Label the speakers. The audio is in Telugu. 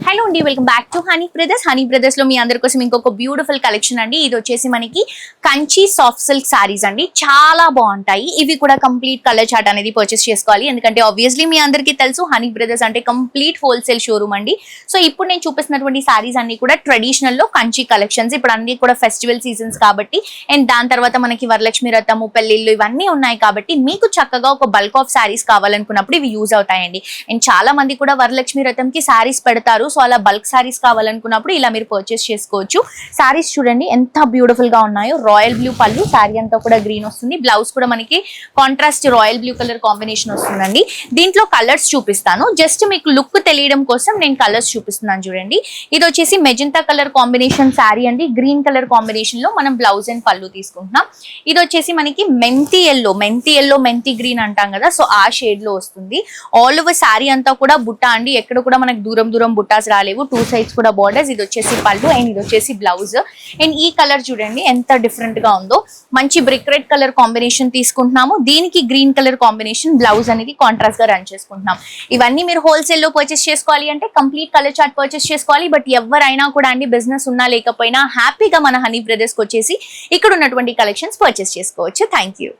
Speaker 1: హలో అండి, welcome back to honey brothers. Honey brothers లో మీ అందరి కోసం ఇంకొక బ్యూటిఫుల్ కలెక్షన్ అండి. ఇది వచ్చేసి మనకి కంచి సాఫ్ట్ సిల్క్ సారీస్ అండి. చాలా బాగుంటాయి. ఇవి కూడా కంప్లీట్ కలర్ చార్ట్ అనేది పర్చేస్ చేసుకోవాలి. ఎందుకంటే ఆబ్వియస్లీ మీ అందరికీ తెలుసు హనీ బ్రదర్స్ అంటే కంప్లీట్ హోల్సేల్ షోరూమ్ అండి. సో ఇప్పుడు నేను చూపిస్తున్నటువంటి సారీస్ అన్ని కూడా ట్రెడిషనల్ లో కంచి కలెక్షన్స్. ఇప్పుడు అన్ని కూడా ఫెస్టివల్ సీజన్స్ కాబట్టి అండ్ దాని తర్వాత మనకి వరలక్ష్మి వ్రతము, పెళ్లిళ్ళు ఇవన్నీ ఉన్నాయి కాబట్టి మీకు చక్కగా ఒక బల్క్ ఆఫ్ సారీస్ కావాలనుకున్నప్పుడు ఇవి యూజ్ అవుతాయండి. అండ్ చాలా మంది కూడా వరలక్ష్మి వ్రతంకి సారీస్ పెడతారు. సో అలా బల్క్ సారీస్ కావాలనుకున్నప్పుడు ఇలా మీరు పర్చేస్ చేసుకోవచ్చు. సారీస్ చూడండి ఎంత బ్యూటిఫుల్ గా ఉన్నాయో. రాయల్ బ్లూ పళ్ళు, సారీ అంతా కూడా గ్రీన్ వస్తుంది. బ్లౌజ్ కూడా మనకి contrast royal blue colour combination వస్తుందండి. దీంట్లో కలర్స్ చూపిస్తాను. జస్ట్ మీకు లుక్ తెలియడం కోసం నేను కలర్స్ చూపిస్తున్నాను చూడండి. ఇది వచ్చేసి మెజెంటా కలర్ కాంబినేషన్ సారీ అండి. గ్రీన్ కలర్ కాంబినేషన్ లో మనం బ్లౌజ్ అండ్ పళ్ళు తీసుకుంటున్నాం. ఇది వచ్చేసి మనకి మెంతి ఎల్లో, మెంతి గ్రీన్ అంటాం కదా, సో ఆ షేడ్ లో వస్తుంది. ఆల్ ఓవర్ సారీ అంతా కూడా బుట్ట అండి. ఎక్కడ కూడా మనకి దూరం బుట్టాస్ రాలేవు. టూ సైడ్స్ కూడా బార్డర్స్. ఇది వచ్చేసి పళ్ళు అండ్ ఇది వచ్చేసి బ్లౌజ్. అండ్ ఈ కలర్ చూడండి ఎంత డిఫరెంట్ గా ఉందో. మంచి బ్రిక్ రెడ్ కలర్ కాంబినేషన్ తీసుకుంటున్నాము. దీనికి గ్రీన్ కలర్ కాంబినేషన్ బ్లౌజ్ అనేది కాంట్రాస్ట్ గా రన్ చేసుకుంటున్నాం. ఇవన్నీ మీరు హోల్సేల్ లో పర్చేస్ చేసుకోవాలి అంటే కంప్లీట్ కలర్ చార్ట్ పర్చేస్ చేసుకోవాలి. బట్ ఎవరైనా కూడా అండి బిజినెస్ ఉన్నా లేకపోయినా హ్యాపీగా మన హనీ బ్రదర్స్ కి వచ్చేసి ఇక్కడ ఉన్నటువంటి కలెక్షన్స్ పర్చేస్ చేసుకోవచ్చు. Thank you.